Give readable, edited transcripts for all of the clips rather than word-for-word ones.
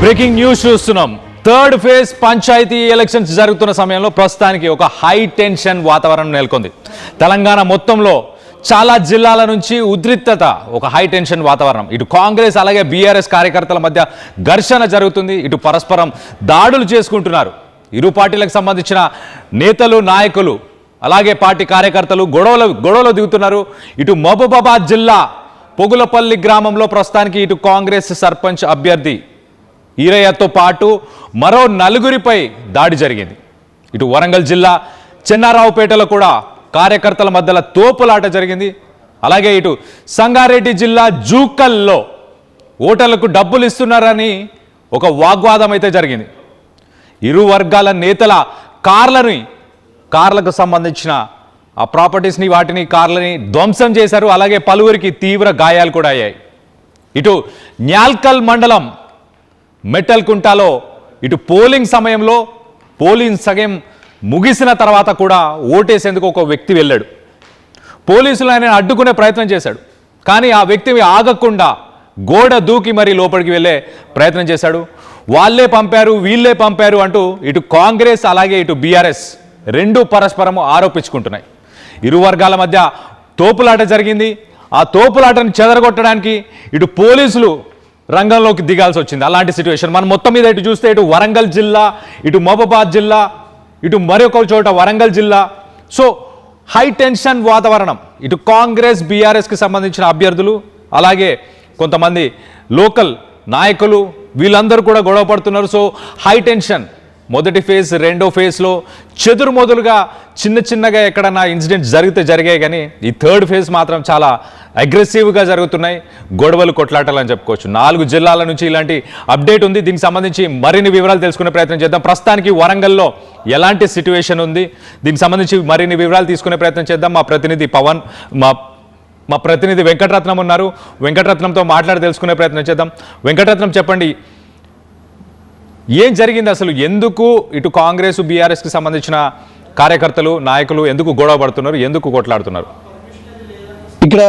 Breaking news చూస్తున్నాం. Third phase panchayat elections జరుగుతున్న సమయంలో ప్రస్తుతానికి ఒక హై టెన్షన్ వాతావరణం నెలకొంది. తెలంగాణ మొత్తంలో చాలా జిల్లాల నుంచి ఉద్రిక్తత, ఒక హై టెన్షన్ వాతావరణం. ఇటు కాంగ్రెస్ అలాగే బీఆర్ఎస్ కార్యకర్తల మధ్య ఘర్షణ జరుగుతుంది. ఇటు పరస్పరం దాడులు చేసుకుంటున్నారు. ఇరు పార్టీలకు సంబంధించిన నేతలు, నాయకులు అలాగే పార్టీ కార్యకర్తలు గొడవలు దిగుతున్నారు. ఇటు మహబూబాబాద్ జిల్లా పొగులపల్లి గ్రామంలో ప్రస్తుతానికి ఇటు కాంగ్రెస్ సర్పంచ్ అభ్యర్థి ఈరయ్యతో పాటు మరో 4గురిపై దాడి జరిగింది. ఇటు వరంగల్ జిల్లా చెన్నారావుపేటలో కూడా కార్యకర్తల మధ్యలో తోపులాట జరిగింది. అలాగే ఇటు సంగారెడ్డి జిల్లా జూకల్లో ఓటర్లకు డబ్బులు ఇస్తున్నారని ఒక వాగ్వాదం అయితే జరిగింది. ఇరు వర్గాల నేతల కార్లకు సంబంధించిన ఆ ప్రాపర్టీస్ని, కార్లని ధ్వంసం చేశారు. అలాగే పలువురికి తీవ్ర గాయాలు కూడా అయ్యాయి. ఇటు న్యాల్కల్ మండలం మెట్టల్కుంటలో ఇటు పోలింగ్ సమయంలో సగం ముగిసిన తర్వాత కూడా ఓటేసేందుకు ఒక వ్యక్తి వెళ్ళాడు. పోలీసులు ఆయన అడ్డుకునే ప్రయత్నం చేశాడు. కానీ ఆ వ్యక్తి ఆగకుండా గోడ దూకి మరీ లోపలికి వెళ్ళే ప్రయత్నం చేశాడు. వాళ్ళే పంపారు, వీళ్ళే పంపారు అంటూ ఇటు కాంగ్రెస్ అలాగే ఇటు బీఆర్ఎస్ రెండు పరస్పరం ఆరోపించుకుంటున్నాయి. ఇరు వర్గాల మధ్య తోపులాట జరిగింది. ఆ తోపులాటను చెదరగొట్టడానికి ఇటు పోలీసులు రంగంలోకి దిగాల్సి వచ్చింది. అలాంటి సిచ్యువేషన్ మనం మొత్తం మీద ఇటు చూస్తే ఇటు వరంగల్ జిల్లా, ఇటు మహబూబాబాద్ జిల్లా, ఇటు మరొక చోట వరంగల్ జిల్లా. సో హై టెన్షన్ వాతావరణం. ఇటు కాంగ్రెస్ బీఆర్ఎస్కి సంబంధించిన అభ్యర్థులు అలాగే కొంతమంది లోకల్ నాయకులు వీళ్ళందరూ కూడా గొడవ పడుతున్నారు. So high tension. మొదటి ఫేజ్, రెండో ఫేజ్లో చెదురుమొదలుగా చిన్నగా ఎక్కడన్నా ఇన్సిడెంట్స్ జరిగాయి. కానీ ఈ థర్డ్ ఫేజ్ మాత్రం చాలా అగ్రెసివ్గా జరుగుతున్నాయి. గొడవలు, కొట్లాటలు అని చెప్పుకోవచ్చు. 4 జిల్లాల నుంచి ఇలాంటి అప్డేట్ ఉంది. దీనికి సంబంధించి మరిన్ని వివరాలు తెలుసుకునే ప్రయత్నం చేద్దాం. ప్రస్తుతానికి వరంగల్లో ఎలాంటి సిచ్యువేషన్ ఉంది, దీనికి సంబంధించి మరిన్ని వివరాలు తీసుకునే ప్రయత్నం చేద్దాం. మా ప్రతినిధి పవన్, మా ప్రతినిధి వెంకటరత్నం ఉన్నారు. వెంకటరత్నంతో మాట్లాడి తెలుసుకునే ప్రయత్నం చేద్దాం. వెంకటరత్నం, చెప్పండి, ఏం జరిగింది అసలు? ఎందుకు ఇటు కాంగ్రెస్ బీఆర్ఎస్కి సంబంధించిన కార్యకర్తలు, నాయకులు ఎందుకు గొడవ పడుతున్నారు, ఎందుకు కొట్లాడుతున్నారు? ఇక్కడ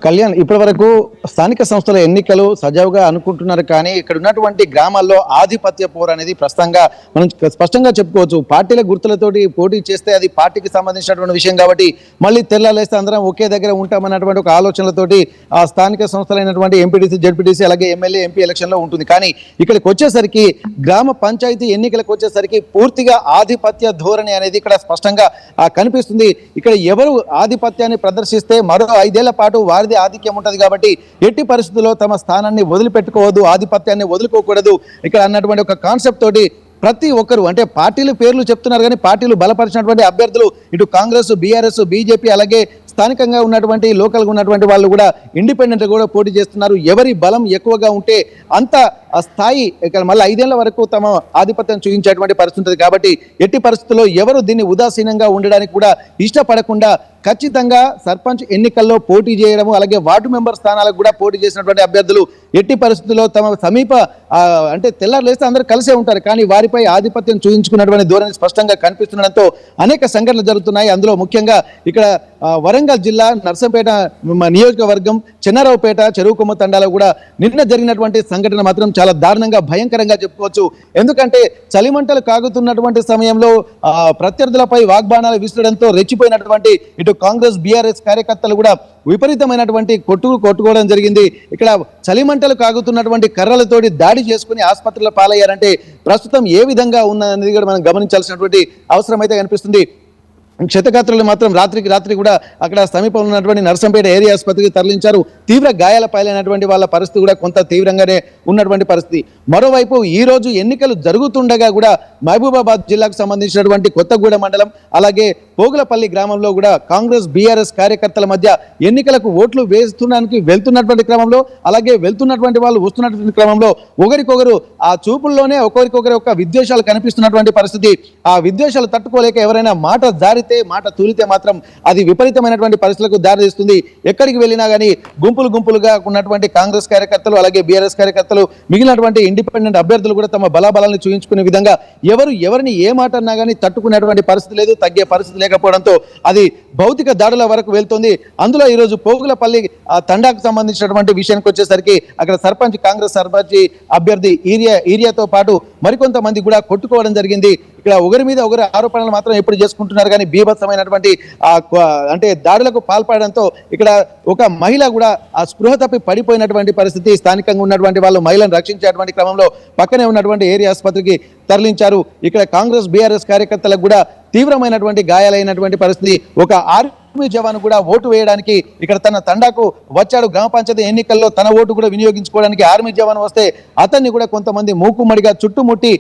కళ్యాణ్, ఇప్పటి వరకు స్థానిక సంస్థల ఎన్నికలు సజావుగా అనుకుంటున్నారు. కానీ ఇక్కడ ఉన్నటువంటి గ్రామాల్లో ఆధిపత్య పోరు అనేది ప్రస్తుతంగా మనం స్పష్టంగా చెప్పుకోవచ్చు. పార్టీల గుర్తులతోటి పోటీ చేస్తే అది పార్టీకి సంబంధించినటువంటి విషయం కాబట్టి మళ్ళీ తెల్లాలేస్తే అందరం ఒకే దగ్గర ఉంటామన్నటువంటి ఒక ఆలోచనలతోటి ఆ స్థానిక సంస్థలైనటువంటి ఎంపీటీసీ, జెడ్పీటీసీ అలాగే ఎమ్మెల్యే, ఎంపీ ఎలక్షన్లో ఉంటుంది. కానీ ఇక్కడికి వచ్చేసరికి గ్రామ పంచాయతీ ఎన్నికలకు వచ్చేసరికి పూర్తిగా ఆధిపత్య ధోరణి అనేది ఇక్కడ స్పష్టంగా కనిపిస్తుంది. ఇక్కడ ఎవరు ఆధిపత్యాన్ని ప్రదర్శిస్తే మరో 5 ఏళ్ల పాటు వారిది ఆధిక్యం ఉంటుంది. కాబట్టి ఎట్టి పరిస్థితుల్లో తమ స్థానాన్ని వదిలిపెట్టుకోవద్దు, ఆధిపత్యాన్ని వదులుకోకూడదు ఇక్కడ అన్నటువంటి ఒక కాన్సెప్ట్ తోటి ప్రతి ఒక్కరు, అంటే పార్టీలు పేర్లు చెప్తున్నారు కానీ పార్టీలు బలపరిచినటువంటి అభ్యర్థులు ఇటు కాంగ్రెస్, బీఆర్ఎస్, బీజేపీ అలాగే స్థానికంగా ఉన్నటువంటి లోకల్గా ఉన్నటువంటి వాళ్ళు కూడా ఇండిపెండెంట్ కూడా పోటీ చేస్తున్నారు. ఎవరి బలం ఎక్కువగా ఉంటే అంత ఆ స్థాయి ఇక్కడ మళ్ళీ 5 ఏళ్ల వరకు తమ ఆధిపత్యం చూపించేటువంటి పరిస్థితి ఉంటుంది. కాబట్టి ఎట్టి పరిస్థితుల్లో ఎవరు దీన్ని ఉదాసీనంగా ఉండడానికి కూడా ఇష్టపడకుండా ఖచ్చితంగా సర్పంచ్ ఎన్నికల్లో పోటీ చేయడము అలాగే వార్డు మెంబర్ స్థానాలకు కూడా పోటీ చేసినటువంటి అభ్యర్థులు ఎట్టి పరిస్థితుల్లో తమ సమీప అంటే తెల్లారులేస్తే అందరూ కలిసే ఉంటారు. కానీ వారిపై ఆధిపత్యం చూపించుకున్నటువంటి ధోరణి స్పష్టంగా కనిపిస్తుండడంతో అనేక సంఘటనలు జరుగుతున్నాయి. అందులో ముఖ్యంగా ఇక్కడ వరంగల్ జిల్లా నర్సంపేట నియోజకవర్గం చెన్నారావుపేట చెరువుకొమ్మ తండాలో కూడా నిన్న జరిగినటువంటి సంఘటన మాత్రం చాలా దారుణంగా, భయంకరంగా చెప్పుకోవచ్చు. ఎందుకంటే చలిమంటలు కాగుతున్నటువంటి సమయంలో ప్రత్యర్థులపై వాగ్బాణాలు విసరడంతో రెచ్చిపోయినటువంటి ఇటు కాంగ్రెస్ బీఆర్ఎస్ కార్యకర్తలు కూడా విపరీతమైనటువంటి కొట్టుకోవడం జరిగింది. ఇక్కడ చలిమంటలు కాగుతున్నటువంటి కర్రలతోటి దాడి చేసుకుని ఆసుపత్రిలో పాలయ్యారంటే ప్రస్తుతం ఏ విధంగా ఉన్నది కూడా మనం గమనించాల్సినటువంటి అవసరం అయితే కనిపిస్తుంది. క్షతగాత్రులు మాత్రం రాత్రి కూడా అక్కడ సమీపంలో ఉన్నటువంటి నర్సంపేట ఏరియా ఆసుపత్రికి తరలించారు. తీవ్ర గాయాల పాలైనటువంటి వాళ్ళ పరిస్థితి కూడా కొంత తీవ్రంగానే ఉన్నటువంటి పరిస్థితి. మరోవైపు ఈ రోజు ఎన్నికలు జరుగుతుండగా కూడా మహబూబాబాద్ జిల్లాకు సంబంధించినటువంటి కొత్తగూడ మండలం అలాగే పోగులపల్లి గ్రామంలో కూడా కాంగ్రెస్ బీఆర్ఎస్ కార్యకర్తల మధ్య ఎన్నికలకు ఓట్లు వేస్తున్నానికి వెళ్తున్నటువంటి క్రమంలో అలాగే వెళ్తున్నటువంటి వాళ్ళు వస్తున్నటువంటి క్రమంలో ఒకరికొకరు ఆ చూపుల్లోనే ఒకరికొకరు ఒక విద్వేషాలు కనిపిస్తున్నటువంటి పరిస్థితి. ఆ విద్వేషాలు తట్టుకోలేక ఎవరైనా మాట జారితే, మాట తూలితే మాత్రం అది విపరీతమైనటువంటి పరిస్థితులకు దారితీస్తుంది. ఎక్కడికి వెళ్ళినా కానీ గుంపులుగా ఉన్నటువంటి కాంగ్రెస్ కార్యకర్తలు అలాగే బీఆర్ఎస్ కార్యకర్తలు మిగిలినటువంటి ఇండిపెండెంట్ అభ్యర్థులు కూడా తమ బలాబలాలను చూపించుకునే విధంగా ఎవరిని ఏ మాట అన్నా కానీ తట్టుకునేటువంటి పరిస్థితి లేదు, తగ్గే పరిస్థితి లేకపోవడంతో అది భౌతిక దాడుల వరకు వెళ్తుంది. అందులో ఈరోజు పోగులపల్లి తండాకు సంబంధించినటువంటి విషయానికి వచ్చేసరికి అక్కడ కాంగ్రెస్ సర్పంచ్ అభ్యర్థి ఏరియాతో పాటు మరికొంతమంది కూడా కొట్టుకోవడం జరిగింది. ఇక్కడ ఒకరి మీద ఒకరి ఆరోపణలు మాత్రం ఎప్పుడు చేసుకుంటున్నారు కానీ బీభత్సమైనటువంటి అంటే దాడులకు పాల్పడడంతో ఇక్కడ ఒక మహిళ కూడా ఆ స్పృహ తప్పి పడిపోయినటువంటి పరిస్థితి. స్థానికంగా ఉన్నటువంటి వాళ్ళు మహిళను రక్షించేటువంటి క్రమంలో పక్కనే ఉన్నటువంటి ఏరియా ఆసుపత్రికి తరలించారు. ఇక్కడ కాంగ్రెస్ బీఆర్ఎస్ కార్యకర్తలకు కూడా తీవ్రమైనటువంటి గాయాలైనటువంటి పరిస్థితి. ఒక ఆర్మీ జవాన్ కూడా ఓటు వేయడానికి ఇక్కడ తన తండాకు వచ్చాడు. గ్రామ పంచాయతీ ఎన్నికల్లో తన ఓటు కూడా వినియోగించుకోవడానికి ఆర్మీ జవాన్ వస్తే అతన్ని కూడా కొంతమంది మూకుమ్మడిగా చుట్టుముట్టి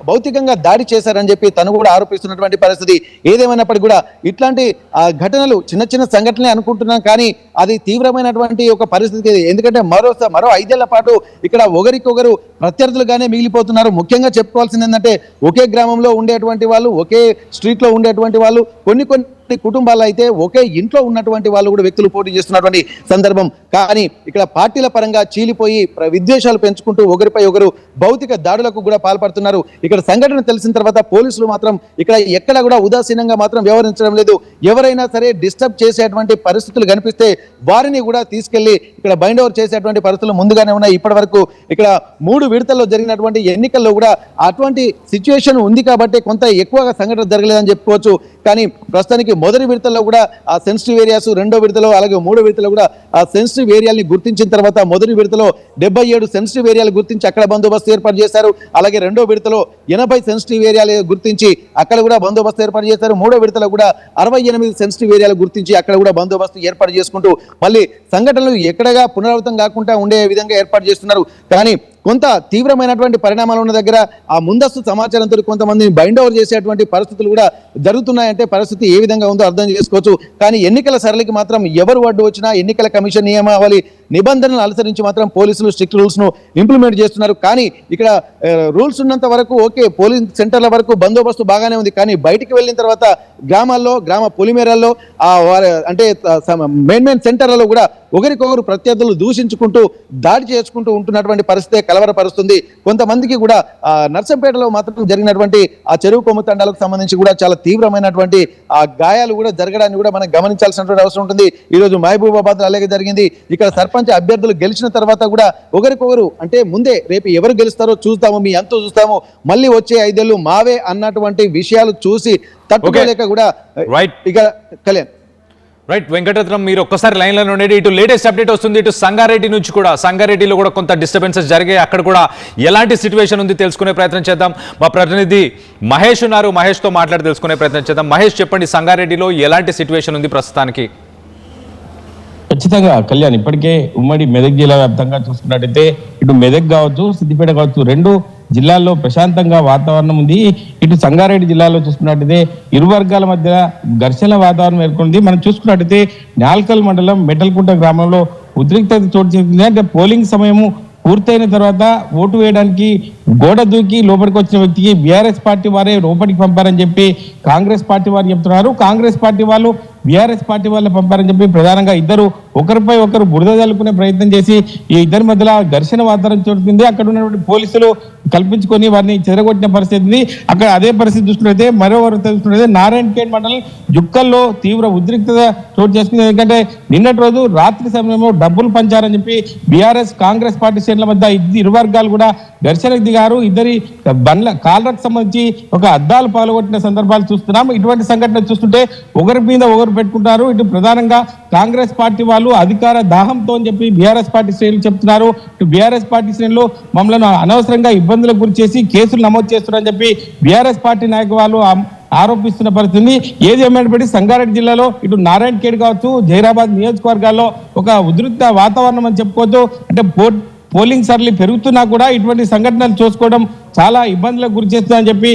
భౌతికంగా దాడి చేశారని చెప్పి తను కూడా ఆరోపిస్తున్నటువంటి పరిస్థితి. ఏదేమైనప్పటికీ కూడా ఇట్లాంటి ఘటనలు చిన్న సంఘటనలే అనుకుంటున్నాం కానీ అది తీవ్రమైనటువంటి ఒక పరిస్థితి. ఎందుకంటే మరో 5 ఏళ్ల పాటు ఇక్కడ ఒకరికొకరు ప్రత్యర్థులుగానే మిగిలిపోతున్నారు. ముఖ్యంగా చెప్పుకోవాల్సింది ఏంటంటే ఒకే గ్రామంలో ఉండేటువంటి వాళ్ళు, ఒకే స్ట్రీట్లో ఉండేటువంటి వాళ్ళు, కొన్ని కుటుంబాలు అయితే ఒకే ఇంట్లో ఉన్నటువంటి వాళ్ళు కూడా వ్యక్తులు పోటీ చేస్తున్నటువంటి సందర్భం. కానీ ఇక్కడ పార్టీల పరంగా చీలిపోయి విద్వేషాలు పెంచుకుంటూ ఒకరిపై ఒకరు భౌతిక దాడులకు కూడా పాల్పడుతున్నారు. ఇక్కడ సంఘటన తెలిసిన తర్వాత పోలీసులు మాత్రం ఇక్కడ ఎక్కడ కూడా ఉదాసీనంగా మాత్రం వ్యవహరించడం లేదు. ఎవరైనా సరే డిస్టర్బ్ చేసేటువంటి పరిస్థితులు కనిపిస్తే వారిని కూడా తీసుకెళ్లి ఇక్కడ బైండ్ ఓవర్ చేసేటువంటి పరిస్థితులు ముందుగానే ఉన్నాయి. ఇప్పటి వరకు ఇక్కడ 3 విడతల్లో జరిగినటువంటి ఎన్నికల్లో కూడా అటువంటి సిచ్యువేషన్ ఉంది కాబట్టి కొంత ఎక్కువగా సంఘటన జరగలేదని చెప్పుకోవచ్చు. కానీ ప్రస్తుతానికి మొదటి విడతలో కూడా ఆ సెన్సిటివ్ ఏరియాస్, రెండో విడతలో అలాగే 3వ విడతలో కూడా ఆ సెన్సిటివ్ ఏరియాలని గుర్తించిన తర్వాత మొదటి విడతలో 77 సెన్సిటివ్ ఏరియాలు గుర్తించి అక్కడ బందోబస్తు ఏర్పాటు చేశారు. అలాగే రెండో విడతలో 80 సెన్సిటివ్ ఏరియాలు గుర్తించి అక్కడ కూడా బందోబస్తు ఏర్పాటు చేశారు. 3వ విడతలో కూడా 68 సెన్సిటివ్ ఏరియాలు గుర్తించి అక్కడ కూడా బందోబస్తు ఏర్పాటు చేసుకుంటూ మళ్ళీ సంఘటనలు ఎక్కడగా పునరావృతం కాకుండా ఉండే విధంగా ఏర్పాటు చేస్తున్నారు. కానీ కొంత తీవ్రమైనటువంటి పరిణామాలు ఉన్న దగ్గర ఆ ముందస్తు సమాచారంతో కొంతమందిని బైండ్ ఓవర్ చేసేటువంటి పరిస్థితులు కూడా జరుగుతున్నాయంటే పరిస్థితి ఏ విధంగా ఉందో అర్థం చేసుకోవచ్చు. కానీ ఎన్నికల సరళికి మాత్రం ఎవరు అడ్డు వచ్చినా ఎన్నికల కమిషన్ నియమావళి నిబంధనలు అనుసరించి మాత్రం పోలీసులు స్ట్రిక్ట్ రూల్స్ ను ఇంప్లిమెంట్ చేస్తున్నారు. కానీ ఇక్కడ రూల్స్ ఉన్నంత వరకు ఓకే, పోలింగ్ సెంటర్ల వరకు బందోబస్తు బాగానే ఉంది. కానీ బయటికి వెళ్ళిన తర్వాత గ్రామాల్లో, గ్రామ పొలిమేరల్లో అంటే మెయిన్ సెంటర్లలో కూడా ఒకరికొకరు ప్రత్యర్థులు దూషించుకుంటూ దాడి చేసుకుంటూ ఉంటున్నటువంటి పరిస్థితి కలవరపరుస్తుంది. కొంతమందికి కూడా నర్సంపేటలో మాత్రం జరిగినటువంటి ఆ చెరువు కొమ్ము తండాలకు సంబంధించి కూడా చాలా తీవ్రమైనటువంటి ఆ గాయాలు కూడా జరగడాన్ని కూడా మనం గమనించాల్సినటువంటి అవసరం ఉంటుంది. ఈ రోజు మహబూబాబాద్ అలాగే జరిగింది. ఇక్కడ సర్పంచ్ అభ్యర్థులు గెలిచిన తర్వాత కూడా ఒకరికొకరు అంటే ముందే రేపు ఎవరు గెలుస్తారో చూస్తాము, మీ అంతా చూస్తాము, మళ్ళీ వచ్చే 5 ఏళ్ళు మావే అన్నటువంటి విషయాలు చూసి తట్టుకోలేక కూడా ఇక కళ్యాణ్ రైట్ వెంకటరత్నం, మీరు ఒక్కసారి లైన్లో ఉండండి. ఇటు లేటెస్ట్ అప్డేట్ వస్తుంది. ఇటు సంగారెడ్డి నుంచి కూడా, సంగారెడ్డిలో కూడా కొంత డిస్టర్బెన్సెస్ జరిగాయి. అక్కడ కూడా ఎలాంటి సిచ్యువేషన్ ఉంది తెలుసుకునే ప్రయత్నం చేద్దాం. మా ప్రతినిధి మహేష్ ఉన్నారు, మహేష్తో మాట్లాడి తెలుసుకునే ప్రయత్నం చేద్దాం. మహేష్, చెప్పండి, సంగారెడ్డిలో ఎలాంటి సిచ్యువేషన్ ఉంది ప్రస్తుతానికి? ఖచ్చితంగా కళ్యాణ్, ఇప్పటికే ఉమ్మడి మెదక్ జిల్లా వ్యాప్తంగా చూసుకున్నట్టయితే ఇటు మెదక్ కావచ్చు, సిద్దిపేట కావచ్చు, 2 జిల్లాల్లో ప్రశాంతంగా వాతావరణం ఉంది. ఇటు సంగారెడ్డి జిల్లాలో చూసుకున్నట్టయితే ఇరు వర్గాల మధ్య ఘర్షణ వాతావరణం ఏర్పడింది. మనం చూసుకున్నట్టయితే న్యాల్కల్ మండలం మెటల్కుంట గ్రామంలో ఉద్రిక్తత చోటు చేసుకుంది. అంటే పోలింగ్ సమయము పూర్తయిన తర్వాత ఓటు వేయడానికి గోడ దూకి లోపలికి వచ్చిన వ్యక్తికి బీఆర్ఎస్ పార్టీ వారే లోపలికి పంపారని చెప్పి కాంగ్రెస్ పార్టీ వారు చెప్తున్నారు. కాంగ్రెస్ పార్టీ వాళ్ళు బీఆర్ఎస్ పార్టీ వాళ్ళు పంపారని చెప్పి ప్రధానంగా ఇద్దరు ఒకరిపై ఒకరు బురద జల్లుకునే ప్రయత్నం చేసి ఈ ఇద్దరి మధ్యలో ఘర్షణ వాతావరణం చోటుకుంది. అక్కడ ఉన్నటువంటి పోలీసులు కల్పించుకొని వారిని చెదరగొట్టిన పరిస్థితి. అక్కడ అదే పరిస్థితి చూసుకున్నట్లయితే మరోవరు చూసుకున్నట్లయితే నారాయణఖేడ్ మండలం జుక్కల్లో తీవ్ర ఉద్రిక్తత చోటు చేసుకుంది. ఎందుకంటే నిన్నటి రోజు రాత్రి సమయంలో డబ్బులు పంచారని చెప్పి బీఆర్ఎస్ కాంగ్రెస్ పార్టీ శ్రేణుల మధ్య ఇరు వర్గాలు కూడా ఘర్షణకు దిగారు. ఇద్దరి బండ్ల కాళ్ళకు సంబంధించి ఒక అద్దాలు పాల్గొట్టిన సందర్భాలు చూస్తున్నాం. ఇటువంటి సంఘటన చూస్తుంటే ఒకరి మీద ఒకరు పెట్టుకుంటారు. ఇటు ప్రధానంగా కాంగ్రెస్ పార్టీ వాళ్ళు అధికార దాహంతో అని చెప్పి బీఆర్ఎస్ పార్టీ శ్రేణులు చెప్తున్నారు. ఇటు బీఆర్ఎస్ పార్టీ శ్రేణులు మమ్మల్ని అనవసరంగా ఇబ్బందులకు గురి చేసి కేసులు నమోదు చేస్తున్నారని చెప్పి బీఆర్ఎస్ పార్టీ నాయకులు వాళ్ళు ఆరోపిస్తున్న పరిస్థితి. ఏది ఏమైనప్పటికీ సంగారెడ్డి జిల్లాలో ఇటు నారాయణఖేడ్ కావచ్చు, జైరాబాద్ నియోజకవర్గాల్లో ఒక ఉద్రిక్త వాతావరణం అని చెప్పుకోవచ్చు. అంటే పోలింగ్ సరళి పెరుగుతున్నా కూడా ఇటువంటి సంఘటనలు చూసుకోవడం చాలా ఇబ్బందులకు గురి చేస్తుందని చెప్పి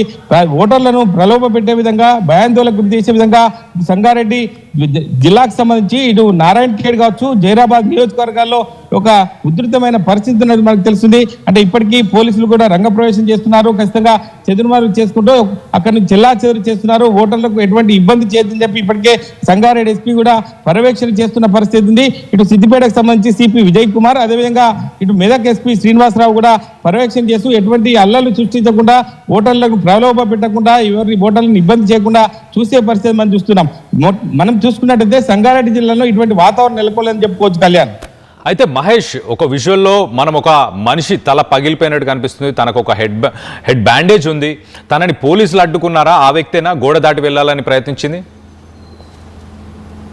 ఓటర్లను ప్రలోభ పెట్టే విధంగా భయాందోళనకు గురి చేసే విధంగా సంగారెడ్డి జిల్లాకు సంబంధించి ఇటు నారాయణ ఖేడ్ కావచ్చు, జైరాబాద్ నియోజకవర్గాల్లో ఒక ఉధృతమైన పరిస్థితి ఉన్నది మనకు తెలుస్తుంది. అంటే ఇప్పటికీ పోలీసులు కూడా రంగప్రవేశం చేస్తున్నారు, ఖచ్చితంగా చెదురుమారు చేసుకుంటూ అక్కడి నుంచి చెల్లాచెదురు చేస్తున్నారు. ఓటర్లకు ఎటువంటి ఇబ్బంది చేయదని చెప్పి ఇప్పటికే సంగారెడ్డి ఎస్పీ కూడా పర్యవేక్షణ చేస్తున్న పరిస్థితి ఉంది. ఇటు సిద్దిపేటకు సంబంధించి సిపి విజయ్ కుమార్, అదేవిధంగా ఇటు మెదక్ ఎస్పీ శ్రీనివాసరావు కూడా పర్యవేక్షణ చేస్తూ ఎటువంటి అల్లర్లు సృష్టించకుండా, ఓటర్లకు ప్రలోభ పెట్టకుండా, ఎవరి ఓటర్లను ఇబ్బంది చేయకుండా చూసే పరిస్థితి మనం చూస్తున్నాం. మనం చూసుకున్నట్టయితే సంగారెడ్డి జిల్లాలో ఇటువంటి వాతావరణం నెలకొలేదని చెప్పుకోవచ్చు కళ్యాణ్. అయితే మహేష్, ఒక విజువల్లో మనం ఒక మనిషి తల పగిలిపోయినట్టు కనిపిస్తుంది, తనకు ఒక హెడ్ బ్యాండేజ్ ఉంది, తనని పోలీసులు అడ్డుకున్నారా? ఆ వ్యక్తేనా గోడ దాటి వెళ్ళాలని ప్రయత్నించింది?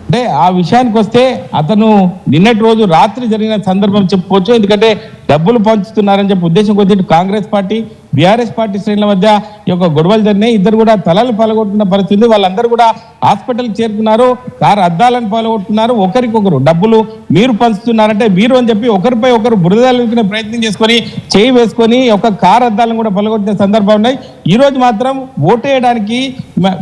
అంటే ఆ విషయానికి వస్తే అతను నిన్నటి రోజు రాత్రి జరిగిన సందర్భం చెప్పుకోవచ్చు. ఎందుకంటే డబ్బులు పంచుతున్నారని చెప్పి ఉద్దేశం కొద్ది కాంగ్రెస్ పార్టీ బీఆర్ఎస్ పార్టీ శ్రేణుల మధ్య ఈ యొక్క గొడవలు జరిగినాయి. ఇద్దరు కూడా తలలు పలగొట్టుకున్న పరిస్థితి. వాళ్ళందరూ కూడా హాస్పిటల్కి చేరుకున్నారు, కారు అద్దాలను పలగొట్టుకున్నారు. ఒకరికొకరు డబ్బులు మీరు పంచుతున్నారంటే మీరు అని చెప్పి ఒకరిపై ఒకరు బురదలుకునే ప్రయత్నం చేసుకొని చేయి వేసుకొని ఒక కారు అద్దాలను కూడా పలగొట్టిన సందర్భం ఉన్నాయి. ఈ రోజు మాత్రం ఓటేయడానికి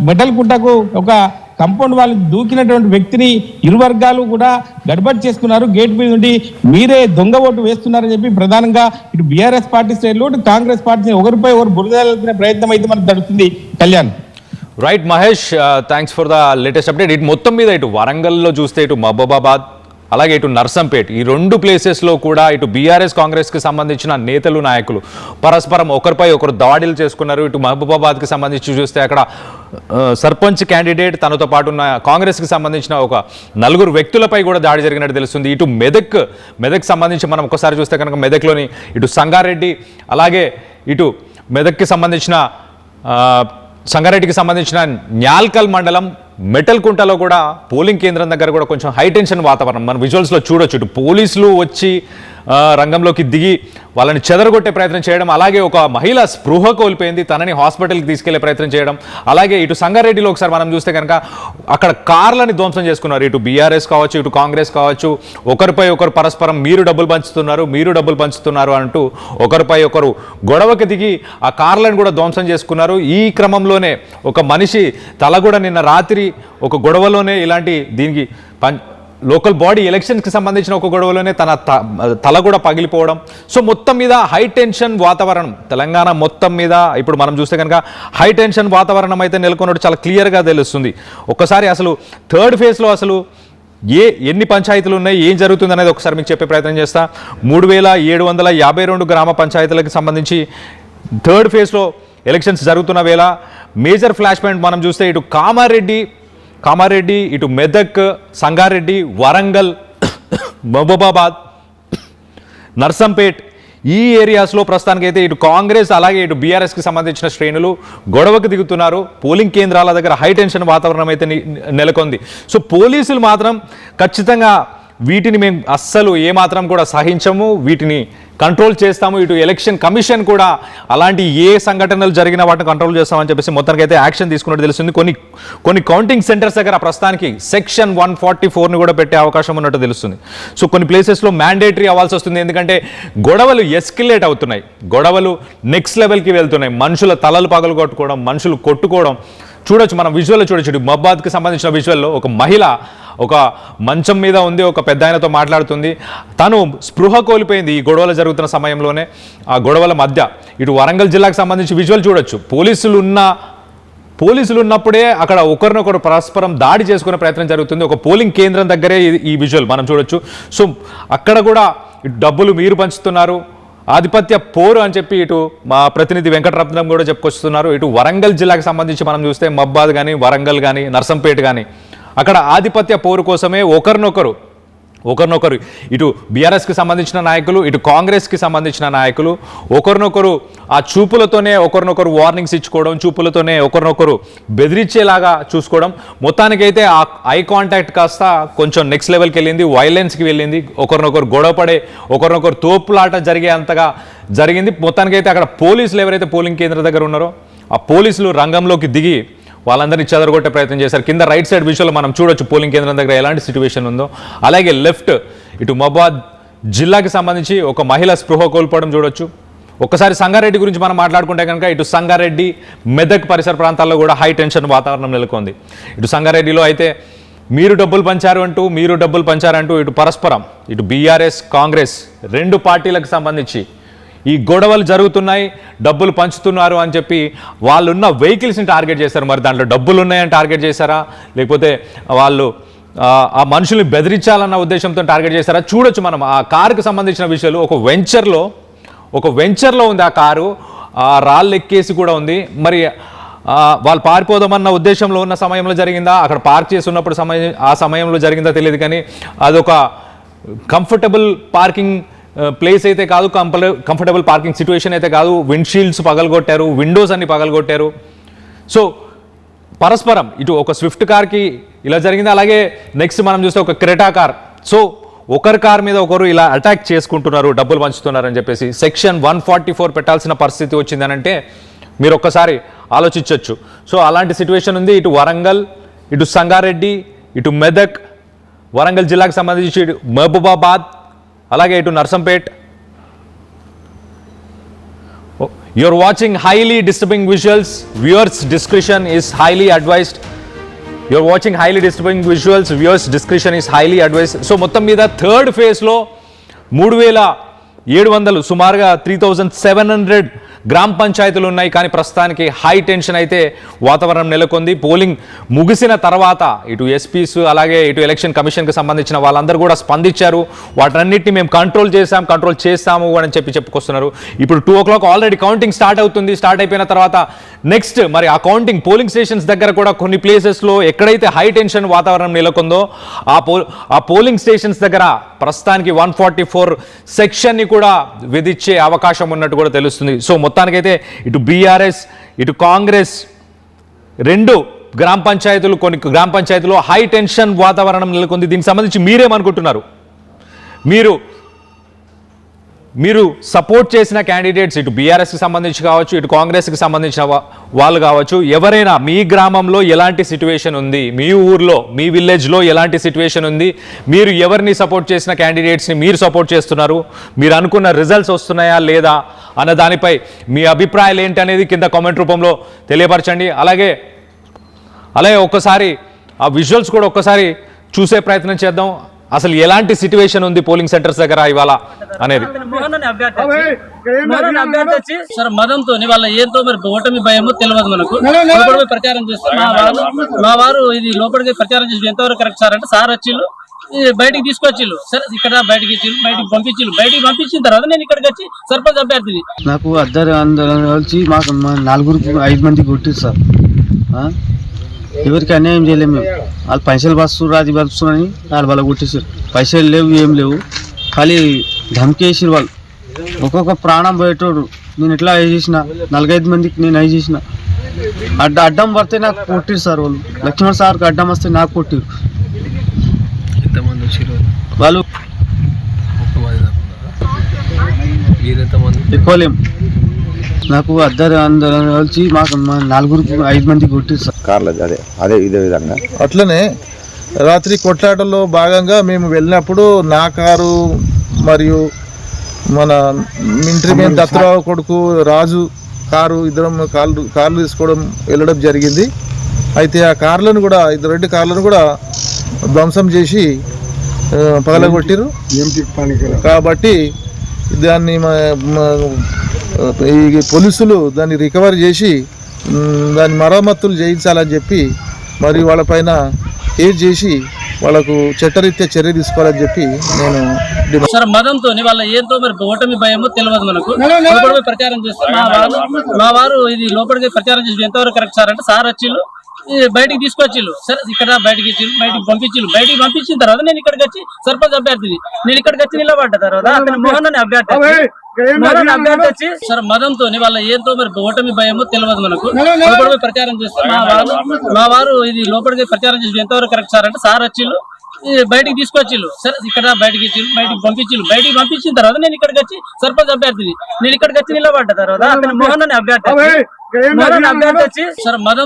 మెటల్కుంటకు ఒక కంపౌండ్ వాళ్ళు దూకినటువంటి వ్యక్తిని ఇరు వర్గాలు కూడా గడబడి చేసుకున్నారు. గేట్ మీద నుండి మీరే దొంగ ఓటు వేస్తున్నారని చెప్పి ప్రధానంగా ఇటు బీఆర్ఎస్ పార్టీ శ్రేణులు ఇటు కాంగ్రెస్ పార్టీ ఒకరిపై ఒకరు బురదలుకునే ప్రయత్నం అయితే మనకు జరుగుతుంది Kalyan. Right Mahesh, thanks for the latest update. ఇటు మొత్తం మీద ఇటు వరంగల్లో చూస్తే ఇటు మహబూబాబాద్ అలాగే ఇటు నర్సంపేట్, ఈ రెండు ప్లేసెస్లో కూడా ఇటు బీఆర్ఎస్ కాంగ్రెస్కి సంబంధించిన నేతలు నాయకులు పరస్పరం ఒకరిపై ఒకరు దాడులు చేసుకున్నారు. ఇటు మహబూబాబాద్కి సంబంధించి చూస్తే అక్కడ సర్పంచ్ క్యాండిడేట్ తనతో పాటు ఉన్న కాంగ్రెస్కి సంబంధించిన ఒక 4 వ్యక్తులపై కూడా దాడి జరిగినట్టు తెలుస్తుంది. ఇటు మెదక్ సంబంధించి మనం ఒకసారి చూస్తే కనుక మెదక్లోని ఇటు సంగారెడ్డి అలాగే ఇటు మెదక్కి సంబంధించిన సంగారెడ్డికి సంబంధించిన న్యాల్కల్ మండలం మెటల్కుంటలో కూడా పోలింగ్ కేంద్రం దగ్గర కూడా కొంచెం హై టెన్షన్ వాతావరణం మనం విజువల్స్లో చూడొచ్చు. ఇటు పోలీసులు వచ్చి రంగంలోకి దిగి వాళ్ళని చెదరగొట్టే ప్రయత్నం చేయడం, అలాగే ఒక మహిళ స్పృహ కోల్పోయింది, తనని హాస్పిటల్కి తీసుకెళ్లే ప్రయత్నం చేయడం. అలాగే ఇటు సంగారెడ్డిలో ఒకసారి మనం చూస్తే కనుక అక్కడ కార్లని ధ్వంసం చేసుకున్నారు. ఇటు బీఆర్ఎస్ కావచ్చు, ఇటు కాంగ్రెస్ కావచ్చు, ఒకరిపై ఒకరు పరస్పరం మీరు డబ్బులు పంచుతున్నారు అంటూ ఒకరిపై ఒకరు గొడవకి దిగి ఆ కార్లను కూడా ధ్వంసం చేసుకున్నారు. ఈ క్రమంలోనే ఒక మనిషి తల కూడా నిన్న రాత్రి ఒక గొడవలోనే దీనికి లోకల్ బాడీ ఎలక్షన్స్కి సంబంధించిన ఒక గొడవలోనే తన తల కూడా పగిలిపోవడం. సో మొత్తం మీద హై టెన్షన్ వాతావరణం తెలంగాణ మొత్తం మీద ఇప్పుడు మనం చూస్తే కనుక హై టెన్షన్ వాతావరణం అయితే నెలకొన్నట్టు చాలా క్లియర్గా తెలుస్తుంది. ఒక్కసారి అసలు థర్డ్ ఫేజ్లో అసలు ఎన్ని పంచాయతీలు ఉన్నాయి, ఏం జరుగుతుంది అనేది ఒకసారి మీకు చెప్పే ప్రయత్నం చేస్తా. 3752 గ్రామ పంచాయతీలకు సంబంధించి థర్డ్ ఫేజ్లో ఎలక్షన్స్ జరుగుతున్న వేళ మేజర్ ఫ్లాష్ పాయింట్ మనం చూస్తే ఇటు కామారెడ్డి, ఇటు మెదక్, సంగారెడ్డి, వరంగల్, మహబూబాబాద్, నర్సంపేట్ ఈ ఏరియాస్లో ప్రస్తుతానికైతే ఇటు కాంగ్రెస్ అలాగే ఇటు బీఆర్ఎస్కి సంబంధించిన శ్రేణులు గొడవకు దిగుతున్నారు. పోలింగ్ కేంద్రాల దగ్గర హై టెన్షన్ వాతావరణం అయితే నెలకొంది. సో పోలీసులు మాత్రం ఖచ్చితంగా వీటిని మేము అస్సలు ఏమాత్రం కూడా సహించము, వీటిని కంట్రోల్ చేస్తాము. ఇటు ఎలక్షన్ కమిషన్ కూడా అలాంటి ఏ సంఘటనలు జరిగిన వాటిని కంట్రోల్ చేస్తామని చెప్పేసి మొత్తానికి అయితే యాక్షన్ తీసుకున్నట్టు తెలుస్తుంది. కొన్ని కౌంటింగ్ సెంటర్స్ దగ్గర ప్రస్తుతానికి సెక్షన్ 144ని కూడా పెట్టే అవకాశం ఉన్నట్టు తెలుస్తుంది. సో కొన్ని ప్లేసెస్లో మ్యాండేటరీ అవ్వాల్సి వస్తుంది, ఎందుకంటే గొడవలు ఎస్కిలేట్ అవుతున్నాయి, గొడవలు నెక్స్ట్ లెవెల్కి వెళ్తున్నాయి. మనుషుల తలలు పగలు కొట్టుకోవడం, మనుషులు కొట్టుకోవడం చూడొచ్చు. మనం విజువల్లో చూడొచ్చు. మహబాద్కి సంబంధించిన విజువల్లో ఒక మహిళ ఒక మంచం మీద ఉంది, ఒక పెద్ద ఆయనతో మాట్లాడుతుంది. తను స్పృహ కోల్పోయింది ఈ గొడవలు జరుగుతున్న సమయంలోనే. ఆ గొడవల మధ్య ఇటు వరంగల్ జిల్లాకు సంబంధించి విజువల్ చూడొచ్చు. పోలీసులు ఉన్నప్పుడే అక్కడ ఒకరినొకరు పరస్పరం దాడి చేసుకునే ప్రయత్నం జరుగుతుంది. ఒక పోలింగ్ కేంద్రం దగ్గరే ఈ విజువల్ మనం చూడొచ్చు. సో అక్కడ కూడా ఇటు డబ్బులు మీరు పంచుతున్నారు, ఆధిపత్య పోరు అని చెప్పి ఇటు మా ప్రతినిధి వెంకటరత్నం కూడా చెప్పుకొస్తున్నారు. ఇటు వరంగల్ జిల్లాకు సంబంధించి మనం చూస్తే మహబాద్ కానీ, వరంగల్ కానీ, నర్సంపేట కానీ అక్కడ ఆధిపత్య పోరు కోసమే ఒకరినొకరు ఇటు బీఆర్ఎస్కి సంబంధించిన నాయకులు, ఇటు కాంగ్రెస్కి సంబంధించిన నాయకులు ఒకరినొకరు ఆ చూపులతోనే ఒకరినొకరు వార్నింగ్స్ ఇచ్చుకోవడం, చూపులతోనే ఒకరినొకరు బెదిరించేలాగా చూసుకోవడం. మొత్తానికైతే ఆ ఐ కాంటాక్ట్ కాస్త కొంచెం నెక్స్ట్ లెవెల్కి వెళ్ళింది, వైలెన్స్కి వెళ్ళింది. ఒకరినొకరు గొడవపడే, ఒకరినొకరు తోపులాట జరిగే అంతగా జరిగింది. మొత్తానికైతే అక్కడ పోలీసులు ఎవరైతే పోలింగ్ కేంద్రం దగ్గర ఉన్నారో ఆ పోలీసులు రంగంలోకి దిగి వాళ్ళందరినీ చెదరగొట్టే ప్రయత్నం చేశారు. కింద రైట్ సైడ్ విజువల్ మనం చూడొచ్చు పోలింగ్ కేంద్రం దగ్గర ఎలాంటి సిచ్యువేషన్ ఉందో. అలాగే లెఫ్ట్ ఇటు మహబాద్ జిల్లాకి సంబంధించి ఒక మహిళ స్పృహ కోల్పోవడం చూడొచ్చు. ఒక్కసారి సంగారెడ్డి గురించి మనం మాట్లాడుకుంటే కనుక ఇటు సంగారెడ్డి మెదక్ పరిసర ప్రాంతాల్లో కూడా హై టెన్షన్ వాతావరణం నెలకొంది. ఇటు సంగారెడ్డిలో అయితే మీరు డబ్బులు పంచారంటూ ఇటు పరస్పరం ఇటు బీఆర్ఎస్ కాంగ్రెస్ రెండు పార్టీలకు సంబంధించి ఈ గొడవలు జరుగుతున్నాయి, డబ్బులు పంచుతున్నారు అని చెప్పి వాళ్ళున్న వెహికల్స్ని టార్గెట్ చేశారు. మరి దాంట్లో డబ్బులు ఉన్నాయని టార్గెట్ చేశారా, లేకపోతే వాళ్ళు ఆ మనుషుల్ని బెదిరించాలన్న ఉద్దేశంతో టార్గెట్ చేశారా? చూడొచ్చు మనం ఆ కారుకి సంబంధించిన విషయాలు. ఒక వెంచర్లో ఉంది ఆ కారు, ఆ రాళ్ళు ఎక్కేసి కూడా ఉంది. మరి వాళ్ళు పారిపోదామన్న ఉద్దేశంలో ఉన్న సమయంలో జరిగిందా, అక్కడ పార్క్ చేసి ఉన్నప్పుడు ఆ సమయంలో జరిగిందా తెలియదు. కానీ అదొక కంఫర్టబుల్ పార్కింగ్ ప్లేస్ అయితే కాదు, కంఫర్టబుల్ పార్కింగ్ సిచ్యువేషన్ అయితే కాదు. విండ్షీల్డ్స్ పగలగొట్టారు, విండోస్ అన్ని పగలగొట్టారు. సో పరస్పరం ఇటు ఒక స్విఫ్ట్ కార్కి ఇలా జరిగింది, అలాగే నెక్స్ట్ మనం చూస్తే ఒక క్రెటా కార్. సో ఒకరి కార్ మీద ఒకరు ఇలా అటాక్ చేసుకుంటున్నారు, డబ్బులు పంచుతున్నారని చెప్పేసి సెక్షన్ 144 పెట్టాల్సిన పరిస్థితి వచ్చిందనంటే మీరు ఒక్కసారి ఆలోచించవచ్చు. సో అలాంటి సిచ్యువేషన్ ఉంది. ఇటు వరంగల్, ఇటు సంగారెడ్డి, ఇటు మెదక్, వరంగల్ జిల్లాకు సంబంధించి ఇటు మహబూబాబాద్, అలాగే ఇటు Narsampet. You're watching highly disturbing visuals. Viewers' discretion is highly advised. You're watching highly disturbing visuals. Viewers' discretion is highly advised. So మొత్తం మీద థర్డ్ ఫేజ్లో 3700 సుమారుగా 3700 గ్రామ పంచాయతీలు ఉన్నాయి. కానీ ప్రస్తుతానికి హై టెన్షన్ అయితే వాతావరణం నెలకొంది. పోలింగ్ ముగిసిన తర్వాత ఇటు ఎస్పీస్ అలాగే ఇటు ఎలక్షన్ కమిషన్కి సంబంధించిన వాళ్ళందరూ కూడా స్పందించారు. వాటన్నిటిని మేము కంట్రోల్ చేస్తాము అని చెప్పుకొస్తున్నారు. ఇప్పుడు 2 o'clock ఆల్రెడీ కౌంటింగ్ స్టార్ట్ అవుతుంది. స్టార్ట్ అయిపోయిన తర్వాత నెక్స్ట్ మరి ఆ కౌంటింగ్ పోలింగ్ స్టేషన్స్ దగ్గర కూడా కొన్ని ప్లేసెస్లో ఎక్కడైతే హై టెన్షన్ వాతావరణం నెలకొందో ఆ పోలింగ్ స్టేషన్స్ దగ్గర ప్రస్తుతానికి 144 సెక్షన్ని కూడా విధించే అవకాశం ఉన్నట్టు కూడా తెలుస్తుంది. సో మొత్తానికైతే ఇటు బీఆర్ఎస్ ఇటు కాంగ్రెస్ రెండు కొన్ని గ్రామ పంచాయతీలో హై టెన్షన్ వాతావరణం నెలకొంది. దీనికి సంబంధించి మీరేమనుకుంటున్నారు? మీరు సపోర్ట్ చేసిన క్యాండిడేట్స్ ఇటు బీఆర్ఎస్కి సంబంధించి కావచ్చు, ఇటు కాంగ్రెస్కి సంబంధించిన వాళ్ళు కావచ్చు, ఎవరైనా మీ గ్రామంలో ఎలాంటి సిచ్యువేషన్ ఉంది, మీ ఊర్లో మీ విలేజ్లో ఎలాంటి సిచ్యువేషన్ ఉంది, మీరు ఎవరిని సపోర్ట్ చేసిన క్యాండిడేట్స్ని మీరు సపోర్ట్ చేస్తున్నారు, మీరు అనుకున్న రిజల్ట్స్ వస్తున్నాయా లేదా అన్న దానిపై మీ అభిప్రాయాలు ఏంటి అనేది కింద కామెంట్ రూపంలో తెలియపరచండి. అలాగే ఒక్కసారి ఆ విజువల్స్ కూడా ఒక్కసారి చూసే ప్రయత్నం చేద్దాం. అసలు ఎలాంటి సిచ్యువేషన్ ఉంది పోలింగ్ సెంటర్స్ దగ్గర ఇవాళ అనేది. సార్ మదంతో వాళ్ళ ఏంతో మరి ఓటమి భయమో తెలియదు మనకు. లోపలికి ప్రచారం చేస్తే మా వారు ఇది లోపలికి ప్రచారం చేసి ఎంతవరకు కరెక్ట్ సార్ అంటే సార్ వచ్చిళ్ళు బయటికి తీసుకొచ్చిళ్ళు. సరే ఇక్కడ బయటికి పంపించిళ్ళు. బయటికి పంపించిన తర్వాత నేను ఇక్కడికి వచ్చి సర్పంచ్ అభ్యర్థిని నాకు అందరూ వచ్చి మాకు 5 మంది కొట్టిరు సార్. ఎవరికి అన్యాయం చేయలేము మేము. వాళ్ళు పైసలు వస్తున్నారు, అది వస్తున్నారని వాళ్ళు కొట్టేసారు. పైసలు లేవు, ఏం లేవు, ఖాళీ ధమ్కేసారు వాళ్ళు. ఒక్కొక్క ప్రాణం పోయేటోడు. నేను ఎట్లా అయి చేసిన 4-5 మందికి నేను అయి చేసిన. అడ్డం పడితే నాకు కొట్టిరు సార్ వాళ్ళు. లక్ష్మణ్ సార్కి అడ్డం వస్తే నాకు కొట్టిరు వాళ్ళు. ఎక్కువ లేము. నాకు అందరూ వచ్చి మాకు 5 మంది కొట్టిరు సార్ కార్లు. అదే ఇదే విధంగా అట్లనే రాత్రి కొట్లాటల్లో భాగంగా మేము వెళ్ళినప్పుడు నా కారు మరియు మన మింట్రీ మ్యాన్ దత్తరావు కొడుకు రాజు కారు ఇద్దరం కార్లు తీసుకోవడం వెళ్ళడం జరిగింది. అయితే ఆ కార్లను కూడా 2 కార్లను కూడా ధ్వంసం చేసి పగలగొట్టిరు. కాబట్టి దాన్ని ఈ పోలీసులు దాన్ని రికవర్ చేసి దాని మరమ్మతులు చేయించాలని చెప్పి మరి వాళ్ళపైన కేసు చేసి వాళ్ళకు చట్టరీత్యా చర్య తీసుకోవాలని చెప్పి నేను సార్ మదంతో వాళ్ళ ఏంతో మరి ఓటమి భయమో తెలియదు మనకు. లోపలికి ప్రచారం చేస్తే మా వారు ఇది లోపలికి ప్రచారం చేసి ఎంతవరకు కరెక్ట్ సార్ అంటే సార్ వచ్చిళ్ళు బయటికి తీసుకొచ్చిళ్ళు. సరే ఇక్కడ బయటికి పంపించిళ్ళు. బయటికి పంపించిన తర్వాత నేను ఇక్కడికి వచ్చి సర్పంచ్ అభ్యర్థిని నేను ఇక్కడికి వచ్చి నిలబడ్డ తర్వాత అతను మోహన్ అని అభ్యర్థి వచ్చి సార్ మదంతో వాళ్ళ ఏంతో మరి ఓటమి భయమో తెలియదు మనకు. లోపలికి ప్రచారం చేస్తే మా వారు ఇది లోపలికి ప్రచారం చేసి ఎంతవరకు కరెక్ట్ సార్ అంటే సార్ వచ్చిళ్ళు బయటికి తీసుకొచ్చిళ్ళు. సరే ఇక్కడ బయటికి పంపించిళ్ళు. బయటికి పంపించిన తర్వాత నేను ఇక్కడికి వచ్చి సర్పంచ్ అభ్యర్థిని నేను ఇక్కడికి వచ్చి నిలబడ్డ తర్వాత అతను మోహన్ అని అభ్యర్థి వచ్చి సార్ మదం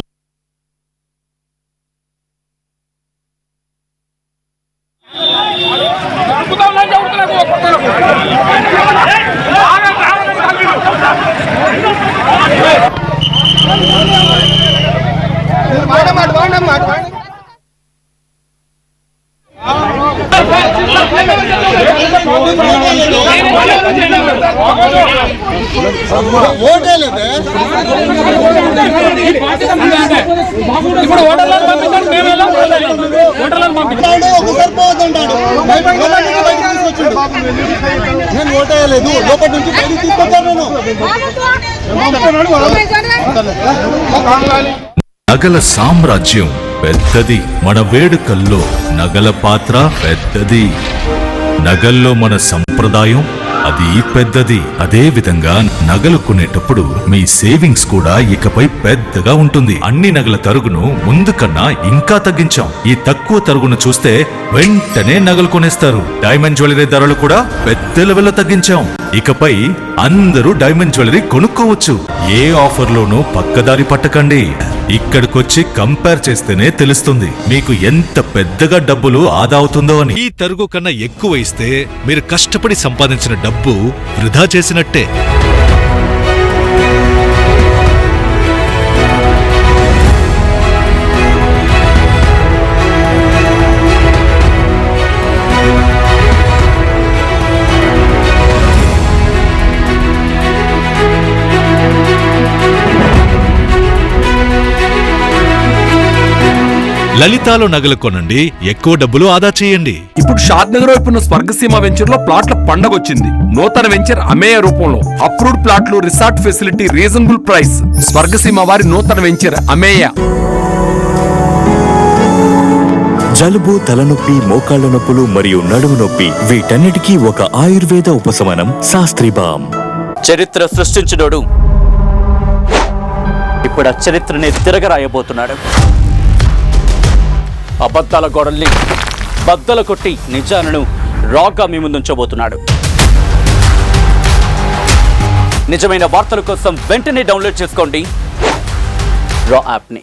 నేను ఓటేయలేదు లోపల నుంచి బయటికి తీసుకొచ్చాను నేను. నగల సామ్రాజ్యం పెద్దది, మన వేడుకల్లో నగల పాత్ర పెద్దది. నగల్లో మన సంప్రదాయం అది పెద్దది. అదే విధంగా నగలు కొనేటప్పుడు మీ సేవింగ్స్ కూడా ఇకపై పెద్దగా ఉంటుంది. అన్ని నగల తరుగును ముందు కన్నా ఇంకా తగ్గించాం. ఈ తక్కువ తరుగును చూస్తే వెంటనే నగలు కొనేస్తారు. డైమండ్ జ్యువెలరీ ధరలు కూడా పెద్ద లెవెల్లో తగ్గించాం. ఇకపై అందరూ డైమండ్ జ్యువెలరీ కొనుక్కోవచ్చు. ఏ ఆఫర్లోనూ పక్కదారి పట్టకండి. ఇక్కడికొచ్చి కంపేర్ చేస్తేనే తెలుస్తుంది మీకు ఎంత పెద్దగా డబ్బులు ఆదా అవుతుందో అని. ఈ తరుగు కన్నా ఎక్కువ ఇస్తే మీరు కష్టపడి సంపాదించిన డబ్బు వృధా చేసినట్టే. లలితాలో నగలు కొనండి, ఎక్కువ డబ్బులు ఆదా చేయండి. ఇప్పుడు షాద్ నగర్ వైపు ఉన్న స్వర్గసీమ వెంచర్ లో ప్లాట్ల పండగ వచ్చింది. నూతన వెంచర్ అమేయ రూపంలో అప్రూవ్డ్ ప్లాట్లు, resort facility, reasonable price. Swargaseema వారి నూతన వెంచర్ అమేయ. జలుబు, తలనొప్పి, మోకాళ్ల నొప్పులు మరియు నడుము నొప్పి వీటన్నిటికీ ఒక ఆయుర్వేద ఉపశమనం శాస్త్రీ బామ్. చరిత్ర సృష్టించినోడు ఇప్పుడు ఆ చరిత్రని తిరగరాయబోతున్నాడు. అబద్ధాల గోడల్ని బద్దలు కొట్టి నిజాలను రాగా మీ ముందుంచబోతున్నాడు. నిజమైన వార్తల కోసం వెంటనే డౌన్లోడ్ చేసుకోండి రా యాప్ని.